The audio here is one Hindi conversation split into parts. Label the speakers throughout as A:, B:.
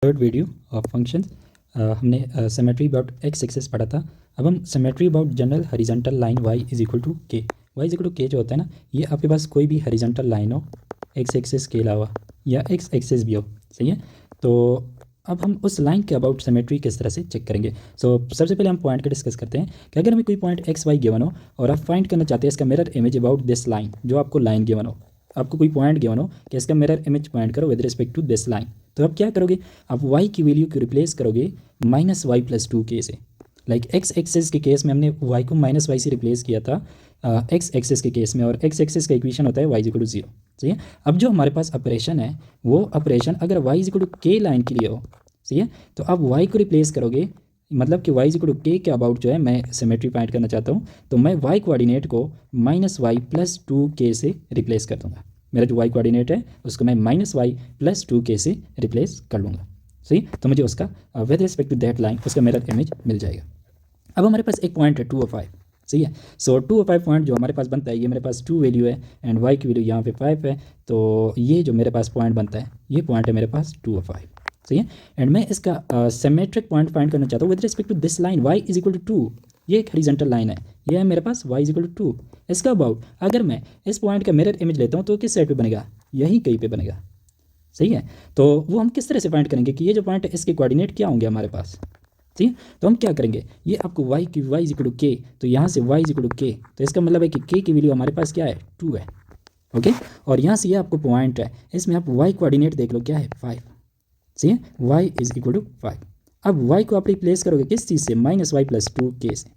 A: थर्ड वीडियो ऑफ फंक्शन हमने सिमेट्री अबाउट एक्स एक्सेस पढ़ा था। अब हम symmetry about general horizontal line y is equal to k. y is equal to k जो होता है ना, ये आपके पास कोई भी हॉरिजॉन्टल लाइन हो एक्स एक्सेस के अलावा या एक्स एक्सेस भी हो, सही है। तो अब हम उस लाइन के अबाउट सिमेट्री किस तरह से चेक करेंगे। सबसे पहले हम पॉइंट का डिस्कस करते हैं कि अगर हमें कोई पॉइंट एक्स वाई गिवन हो और आप फाइंड करना चाहते हैं इसका mirror image about this line, जो आपको लाइन गिवन हो, आपको कोई पॉइंट गिवन हो कि इसका मिरर इमेज पॉइंट करो with respect to this line, तो आप क्या करोगे, आप y की वैल्यू को रिप्लेस करोगे माइनस वाई प्लस टू के से। लाइक एक्स एक्सेस के केस में हमने y को माइनस वाई से रिप्लेस किया था एक्स एक्सेस के केस में, और एक्स एक्सेस का इक्वेशन होता है y इक्वल टू जीरो, सही है। अब जो हमारे पास ऑपरेशन है वो ऑपरेशन अगर y इक्वल टू के लाइन के लिए हो, सही है, तो आप y को रिप्लेस करोगे, मतलब कि y इक्वल टू के अबाउट जो है मैं सिमेट्री फाइंड करना चाहता हूँ, तो मैं y कोऑर्डिनेट को माइनस वाई प्लस टू के से रिप्लेस कर दूँगा। मेरा जो y कोऑर्डिनेट है उसको मैं माइनस वाई प्लस टू के से रिप्लेस कर लूँगा, सही। तो मुझे उसका with respect to that line उसका मिरर इमेज मिल जाएगा। अब हमारे पास एक पॉइंट है 2 और 5, सही है। सो 2 और 5 पॉइंट जो हमारे पास बनता है, ये मेरे पास 2 वैल्यू है एंड y की वैल्यू यहाँ पे 5 है, तो ये जो मेरे पास पॉइंट बनता है ये पॉइंट है मेरे पास 2 और 5, सही है। एंड मैं इसका सिमेट्रिक पॉइंट फाइंड करना चाहता हूँ with respect to this line y is equal to 2। ये एक हॉरिजॉन्टल लाइन है, ये है मेरे पास y इज इक्वल टू 2। इसका अबाउट अगर मैं इस पॉइंट का मिरर इमेज लेता हूँ तो किस साइड पे बनेगा, यहीं कहीं पे बनेगा, सही है। तो वो हम किस तरह से फाइंड करेंगे कि ये जो पॉइंट है इसके कोऑर्डिनेट क्या होंगे हमारे पास, ठीक है। तो हम क्या करेंगे, ये आपको y की y इज इक्वल टू के, तो यहाँ से y इज इक्वल टू के, तो इसका मतलब है कि k की वैल्यू हमारे पास क्या है 2 है, ओके। और यहाँ से ये आपको पॉइंट है, इसमें आप y कोऑर्डिनेट देख लो क्या है 5, सही है, y इज इक्वल टू 5। अब y को आप रिप्लेस करोगे किस चीज़ से, माइनस वाई प्लस टू के से,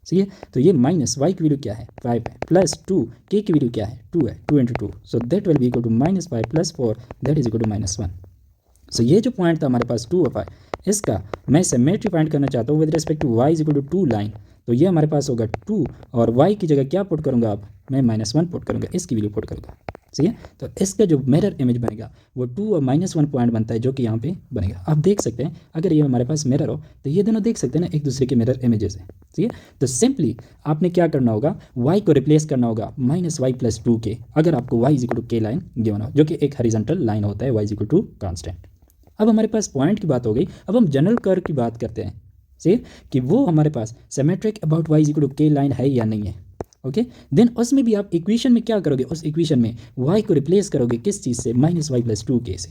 A: सही है। तो ये माइनस वाई की वैल्यू क्या है 5 है, प्लस 2 के की वैल्यू क्या है 2 है, 2 into 2, so that will be equal to minus 5 plus 4 that is equal to minus 1। So ये जो पॉइंट था हमारे पास 2 और 5, इसका मैं सिमेट्री फाइंड करना चाहता हूँ with respect to y is equal to 2 line, तो ये हमारे पास होगा 2 और y की जगह क्या पुट करूँगा, अब मैं माइनस 1 पुट करूँगा, इसकी वैल्यू पुट करूँगा, सही है। तो इसका जो मिरर इमेज बनेगा वो 2 और माइनस 1 पॉइंट बनता है जो कि यहाँ पे बनेगा। आप देख सकते हैं अगर ये हमारे पास मिरर हो तो ये दोनों देख सकते हैं ना एक दूसरे के मिरर इमेजेस हैं, ठीक है। तो सिंपली आपने क्या करना होगा, y को रिप्लेस करना होगा माइनस वाई प्लस टू के, अगर आपको y इज इक्वल टू के लाइन गिवन हो, जो कि एक हॉरिजॉन्टल लाइन होता है y is equal to constant. अब हमारे पास पॉइंट की बात हो गई, अब हम जनरल कर्व की बात करते हैं, सही, कि वो हमारे पास symmetric about y is equal to के लाइन है या नहीं है, ओके। देन उसमें भी आप इक्वेशन में क्या करोगे, उस इक्वेशन में y को रिप्लेस करोगे किस चीज़ से, माइनस वाई प्लस टू के से,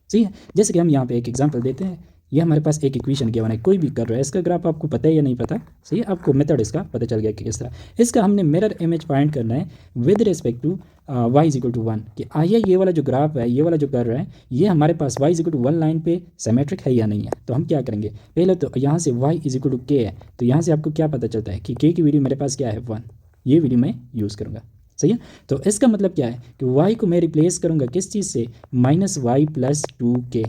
A: सही है। जैसे कि हम यहाँ पे एक एग्जांपल देते हैं, ये हमारे पास एक इक्वेशन गिवन है, कोई भी कर रहा है, इसका ग्राफ आपको पता है या नहीं पता, सही है, आपको मेथड इसका पता चल गया कि किस तरह इसका हमने मिरर इमेज फाइंड करना है with respect to y is equal to 1, कि आइए ये वाला जो ग्राफ है, ये वाला जो कर रहा है, ये हमारे पास y is equal to 1 line पे सिमेट्रिक है या नहीं है। तो हम क्या करेंगे, पहले तो यहाँ से y इज इक्वल टू के है, तो यहाँ से आपको क्या पता चलता है कि k की वैल्यू मेरे पास क्या है 1, ये वैल्यू मैं यूज़ करूँगा, सही है। तो इसका मतलब क्या है कि y को मैं रिप्लेस करूँगा किस चीज़ से, माइनस वाई प्लस टू के।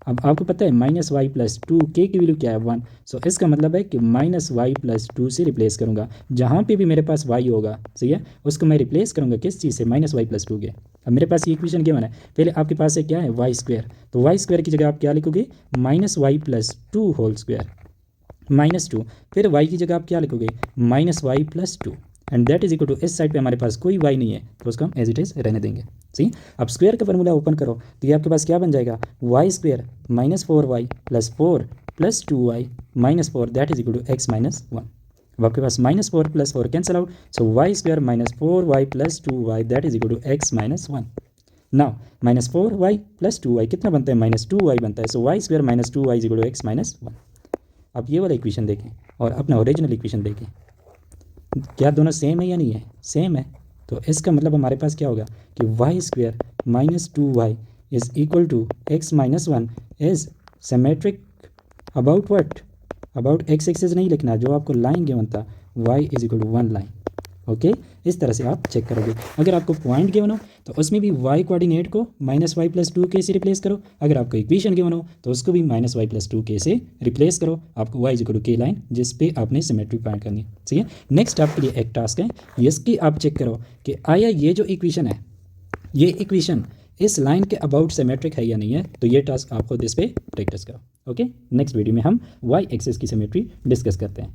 A: अब आपको पता है माइनस वाई प्लस टू के की वैल्यू क्या है 1, सो इसका मतलब है कि माइनस वाई प्लस टू से रिप्लेस करूँगा, जहाँ पे भी मेरे पास y होगा, सही है, उसको मैं रिप्लेस करूँगा किस चीज़ से, माइनस वाई प्लस टू के। अब मेरे पास ये इक्वेशन गिवन है, पहले आपके पास है क्या है वाई स्क्वायर, तो वाई स्क्वायर की जगह आप क्या लिखोगे, minus y plus two whole square minus 2, फिर y की जगह आप क्या लिखोगे, minus y plus two, and that is equal to, इस साइड पे हमारे पास कोई y नहीं है तो उसको हम एज इट इज़ रहने देंगे, सही। अब स्क्वायर का फॉर्मूला ओपन करो तो ये आपके पास क्या बन जाएगा, y square minus 4y plus 4 plus 2y minus 4 that is equal to x minus 1। अब आपके पास minus 4 plus 4 cancel out, so y square minus 4y plus 2y that is equal to x minus 1। Now minus 4y plus 2y कितना बनता है, माइनस 2y बनता है, so y square minus 2y is equal to x minus 1। अब ये वाला इक्वेशन देखें और अपना ओरिजिनल इक्वेशन देखें, क्या दोनों सेम है या नहीं है, सेम है। तो इसका मतलब हमारे पास क्या होगा कि y square minus 2y is equal to x minus 1 is symmetric about what, about x axis नहीं लिखना, जो आपको लाइन गिवन था y is equal to 1 line, okay. इस तरह से आप चेक करोगे। अगर आपको पॉइंट गिवन हो तो उसमें भी y कोऑर्डिनेट को माइनस वाई प्लस टू के से रिप्लेस करो, अगर आपको इक्वेशन गिवन हो तो उसको भी माइनस वाई प्लस टू के से रिप्लेस करो, आपको y इज इक्वल टू के लाइन जिस पे आपने सिमेट्री फाइंड करनी है, ठीक है। नेक्स्ट आपके लिए एक टास्क है, इसकी आप चेक करो कि आया ये जो इक्वेशन है, ये इक्वेशन इस लाइन के अबाउट सिमेट्रिक है या नहीं है, तो ये टास्क आप खुद इस पर प्रैक्टिस करो, ओके। नेक्स्ट वीडियो में हम y एक्सिस की सिमेट्री डिस्कस करते हैं।